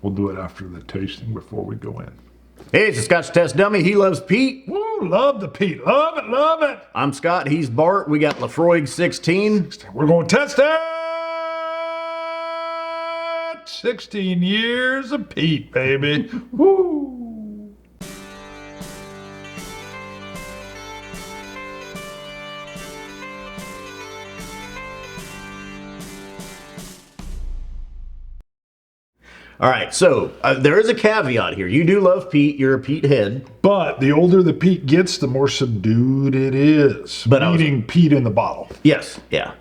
We'll do it after the tasting before we go in. Hey, it's a Scotch Test Dummy. He loves peat. Woo, love the peat. Love it, love it. I'm Scott. He's Bart. We got Laphroaig 16. We're going to test it. 16 years of peat, baby. Woo. All right, so there is a caveat here. You do love peat. You're a peat head. But the older the peat gets, the more subdued it is. But meaning peat in the bottle. Yes, yeah.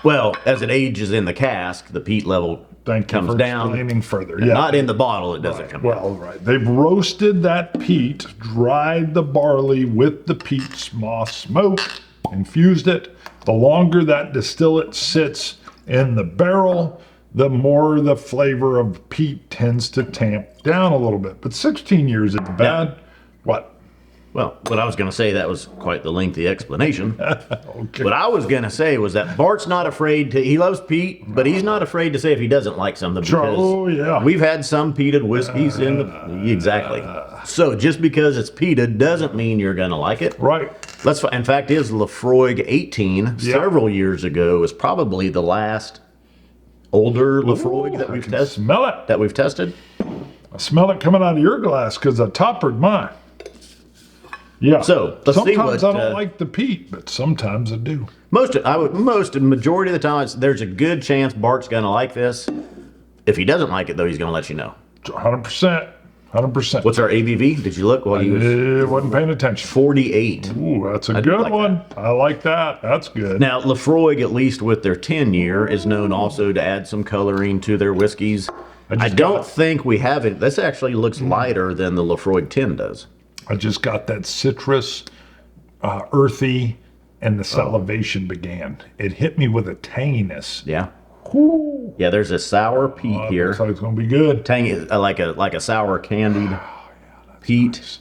Well, as it ages in the cask, the peat level comes down. Explaining further. Yeah. Not in the bottle, it doesn't come down. Well, right. They've roasted that peat, dried the barley with the peat moss smoke, infused it. The longer that distillate sits in the barrel, the more the flavor of peat tends to tamp down a little bit. But 16 years isn't bad. Yeah. What? Well, what I was going to say, that was quite the lengthy explanation. Okay. What I was going to say was that Bart's not afraid to, he loves peat, but he's not afraid to say if he doesn't like something, because we've had some peated whiskeys in the, exactly. So just because it's peated doesn't mean you're going to like it. Right. In fact, his Laphroaig 18 several years ago is probably the last older Laphroaig that we've tested. Smell it. That we've tested. I smell it coming out of your glass because I toppered mine. Yeah. So let's see what. Sometimes I don't like the peat, but sometimes I do. Majority of the time, there's a good chance Bart's gonna like this. If he doesn't like it, though, he's gonna let you know. 100%. 100%. What's our ABV? Did you look while he was? Wasn't paying attention. 48. Ooh, that's a good one. I like that. That's good. Now, Laphroaig, at least with their 10-year, is known also to add some coloring to their whiskeys. I don't think we have it. This actually looks lighter than the Laphroaig 10 does. I just got that citrus, earthy, and the salivation began. It hit me with a tanginess. Yeah. Ooh. Yeah, there's a sour peat here. Looks like it's gonna be good. Tangy, like a sour candied peat.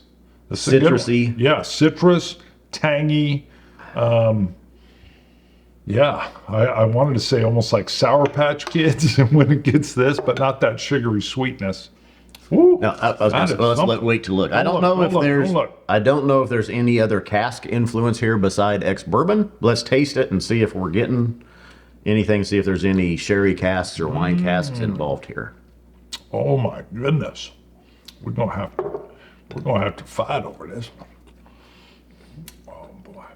Nice. Citrusy. Yeah, citrus, tangy. Yeah, I wanted to say almost like Sour Patch Kids when it gets this, but not that sugary sweetness. Ooh, now, let's wait to look. I don't know if there's any other cask influence here beside ex-bourbon. Let's taste it and see if we're getting anything. See if there's any sherry casks or wine casks involved here. Oh my goodness, we're gonna have to fight over this. Oh boy.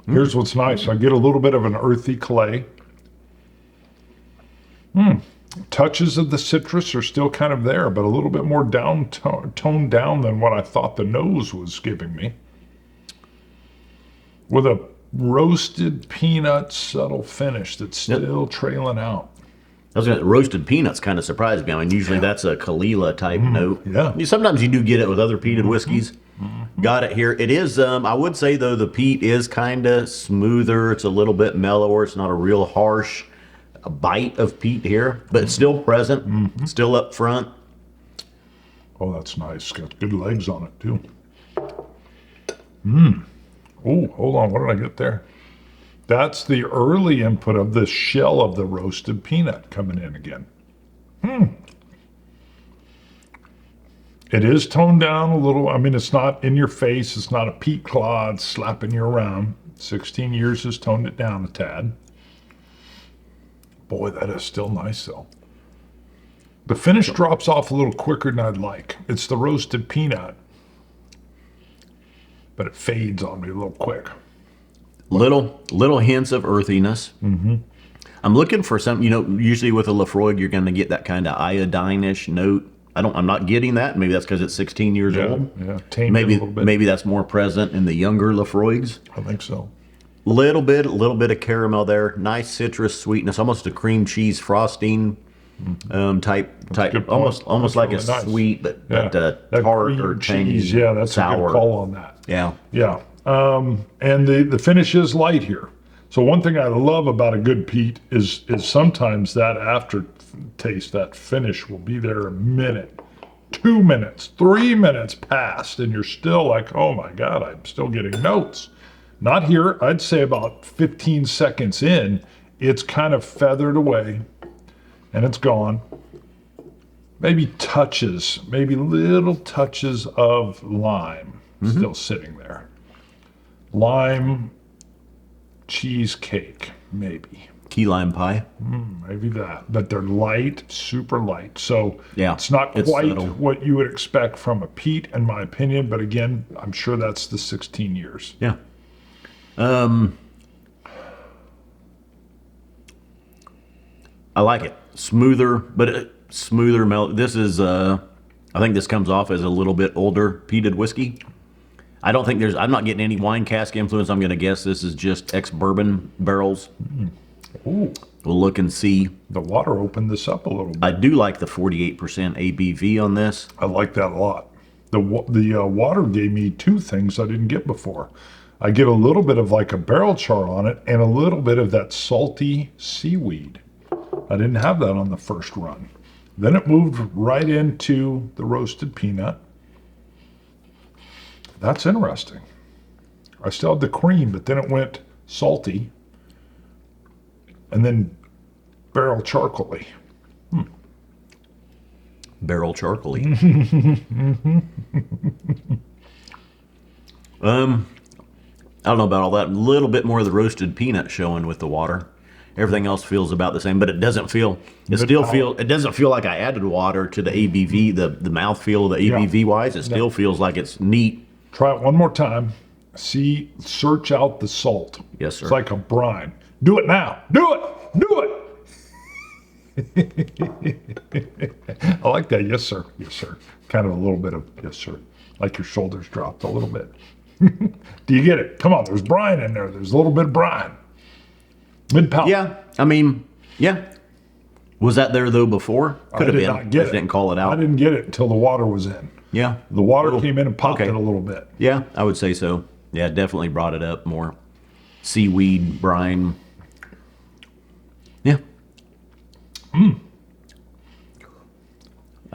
Here's what's nice. I get a little bit of an earthy clay. Touches of the citrus are still kind of there, but a little bit more toned down than what I thought the nose was giving me. With a roasted peanut subtle finish that's still trailing out. Roasted peanuts kind of surprised me. I mean, usually that's a Kalila type note. Yeah. Sometimes you do get it with other peated whiskeys. Got it here. It is, I would say, though, the peat is kind of smoother. It's a little bit mellower. It's not a real harsh bite of peat here, but it's still present, still up front. Oh, that's nice. Got good legs on it, too. Oh, hold on. What did I get there? That's the early input of the shell of the roasted peanut coming in again. It is toned down a little. I mean, it's not in your face. It's not a peat clod slapping you around. 16 years has toned it down a tad. Boy, that is still nice, though. The finish drops off a little quicker than I'd like. It's the roasted peanut, but it fades on me a little quick. Little hints of earthiness. I'm looking for some, usually with a Laphroaig, you're going to get that kind of iodine-ish note. I'm not getting that. Maybe that's because it's 16 years old. Yeah, tamed a little bit. Maybe that's more present in the younger Laphroaigs. I think so. Little bit of caramel there. Nice citrus sweetness, almost a cream cheese frosting type. Almost like really a nice. Sweet, but tart or tangy. Yeah, that's sour. a good call on that. Yeah. And the finish is light here. So one thing I love about a good peat is sometimes that aftertaste, that finish will be there a minute, 2 minutes, 3 minutes past, and you're still like, oh my God, I'm still getting notes. Not here. I'd say about 15 seconds in, it's kind of feathered away and it's gone. maybe little touches of lime still sitting there. Lime cheesecake, maybe. Key lime pie. Maybe that. But they're light, super light. So Yeah, it's not it's quite subtle. what you would expect from a peat, in my opinion. But again, I'm sure that's the 16 years. Yeah. I like it. Smoother, but smoother melt. This is, I think this comes off as a little bit older peated whiskey. I don't think I'm not getting any wine cask influence. I'm going to guess this is just ex-bourbon barrels. Ooh, We'll look and see. the water opened this up a little bit. I do like the 48% ABV on this. I like that a lot. The water gave me two things I didn't get before. I get a little bit of like a barrel char on it and a little bit of that salty seaweed. I didn't have that on the first run. Then it moved right into the roasted peanut. That's interesting. I still had the cream, but then it went salty and then barrel charcoaly. Barrel charcoaly. I don't know about all that. A little bit more of the roasted peanut showing with the water. Everything else feels about the same, but it doesn't feel. It doesn't feel like I added water to the ABV, the mouthfeel, the ABV wise. It still feels like it's neat. Try it one more time. Search out the salt. Yes, sir. It's like a brine. Do it now. Do it. Do it. I like that. Yes, sir. Yes, sir. Kind of a little bit of yes, sir. Like your shoulders dropped a little bit. Do you get it? Come on. There's brine in there. There's a little bit of brine. Mid palate. Yeah, I mean, yeah. Was that there though before? Could have I did been. not get Just it. didn't call it I out. didn't get it until the water was in. Yeah. The water came in and popped okay. it a little bit. Yeah, I would say so. Yeah, definitely brought it up more. Seaweed, brine. Yeah. I'd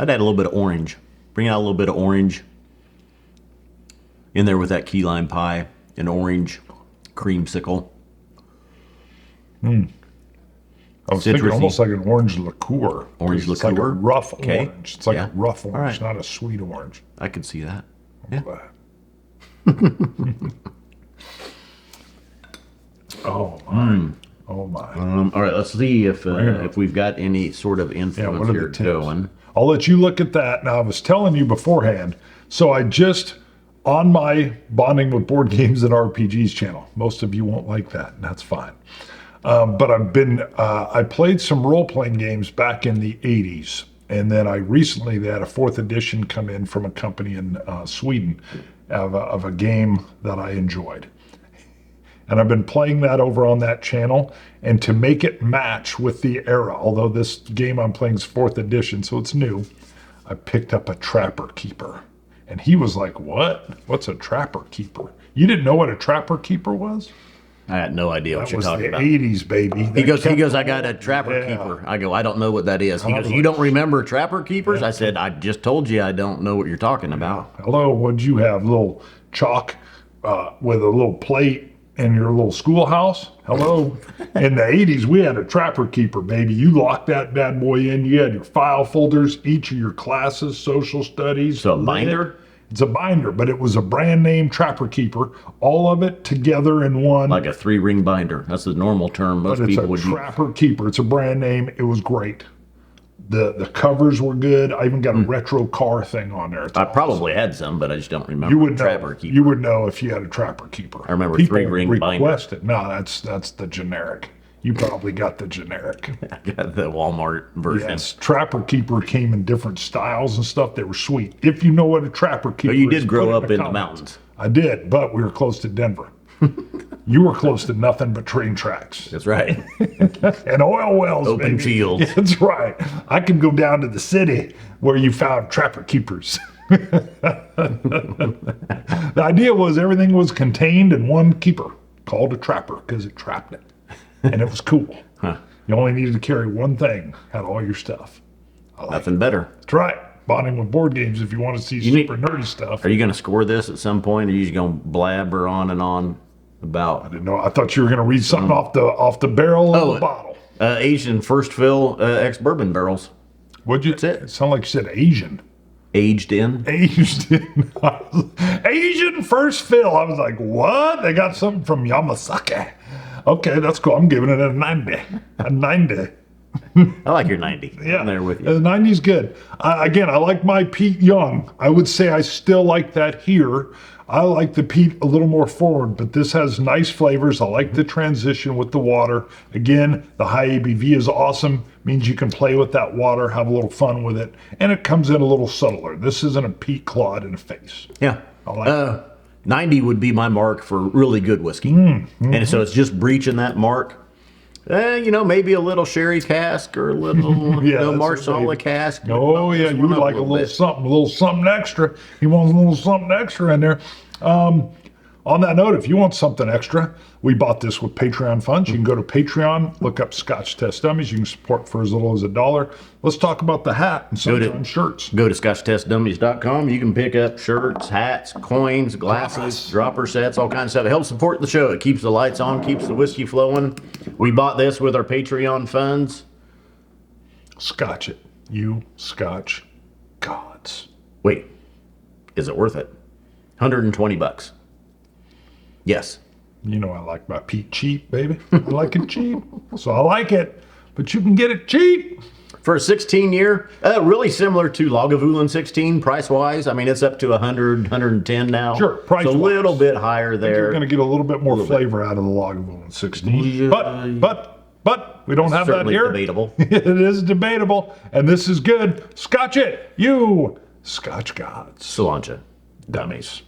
add a little bit of orange. Bring out a little bit of orange in there with that key lime pie and orange creamsicle. I was thinking Citrusy. almost like an orange liqueur. Orange It's like a liqueur? rough Okay. orange. It's like Yeah. a rough orange, right. not a sweet orange. I could see that. Yeah. Oh my! Oh my! All right, let's see it up. if we've got any sort of influence what are here the tips? going. I'll let you look at that. Now I was telling you beforehand. So I just on my Bonding with Board Games and RPGs channel. Most of you won't like that, and that's fine. But I played some role-playing games back in the 80s. And then they had a 4th edition come in from a company in Sweden of a game that I enjoyed. And I've been playing that over on that channel. And to make it match with the era, although this game I'm playing is 4th edition, so it's new, I picked up a Trapper Keeper. And he was like, what? What's a Trapper Keeper? You didn't know what a Trapper Keeper was? I had no idea what That you're was talking the about. 80s, baby. He goes, I got a Trapper Yeah. Keeper. I go, I don't know what that is. He I goes, was you like- don't remember Trapper Keepers? I said, I just told you I don't know what you're talking about. Hello, what'd you have? Little chalk with a little plate in your little schoolhouse? Hello? In the 80s, we had a Trapper Keeper, baby. You locked that bad boy in. You had your file folders, each of your classes, social studies. So a binder? It's a binder, but it was a brand name Trapper Keeper. All of it together in one. Like a 3-ring binder. That's the normal term most But it's people a would use. Trapper Keeper. It's a brand name. It was great. The covers were good. I even got a retro car thing on there. It's I awesome. probably had some, but I just don't remember. You would know. Trapper Keeper. You would know if you had a Trapper Keeper. I remember People 3-ring binder. requested. No, that's the generic. You probably got the generic. I got the Walmart version. Yes, Trapper Keeper came in different styles and stuff. They were sweet. If you know what a Trapper Keeper But you is, did grow put it up in the comments. mountains. I did, but we were close to Denver. You were close to nothing but train tracks That's right. and oil wells. Open baby. fields. That's right. I could go down to the city where you found Trapper Keepers. The idea was everything was contained in one keeper called a trapper because it trapped it. And it was cool. You only needed to carry one thing, had all your stuff. Nothing better. That's right. Bonding with board games if you want to see need- super nerdy stuff. Are you going to score this at some point, or are you just going to blabber on and on about I didn't know. I thought you were going to read something off the barrel of the bottle. Asian first fill ex-bourbon barrels? What'd you? That's it. It sounded like you said Asian. Aged in. Aged in. Asian first fill. I was like, what? They got something from Yamasake. Okay, that's cool. I'm giving it a 90. A 90. I like your 90. Yeah, I'm there with you. The 90's good. Again, I like my peat young. I would say I still like that here. I like the peat a little more forward, but this has nice flavors. I like the transition with the water. Again, the high ABV is awesome. Means you can play with that water, have a little fun with it, and it comes in a little subtler. This isn't a peat clod in the face. Yeah. I like 90 would be my mark for really good whiskey. And so it's just breaching that mark. Maybe a little sherry cask or a little Yeah, Marsala cask. Oh yeah, you would like a little something extra. You want a little something extra in there. On that note, if you want something extra, we bought this with Patreon funds. You can go to Patreon, look up Scotch Test Dummies. You can support for as little as $1. Let's talk about the hat and some shirts. Go to ScotchTestDummies.com. You can pick up shirts, hats, coins, glasses, dropper sets, all kinds of stuff. It helps support the show. It keeps the lights on, keeps the whiskey flowing. We bought this with our Patreon funds. Scotch it, you Scotch gods. Wait, is it worth it? $120. Yes. You know I like my peat cheap, baby. I like it cheap. So I like it, but you can get it cheap. For a 16-year, really similar to Lagavulin 16 price-wise. I mean, it's up to 100, 110 now. Sure, price-wise. So a little bit higher there. You're going to get a little bit more flavor out of the Lagavulin 16. Yeah. But we don't have that Certainly here. debatable. It is debatable, and this is good. Scotch it, you Scotch gods. Cilantro. Dummies.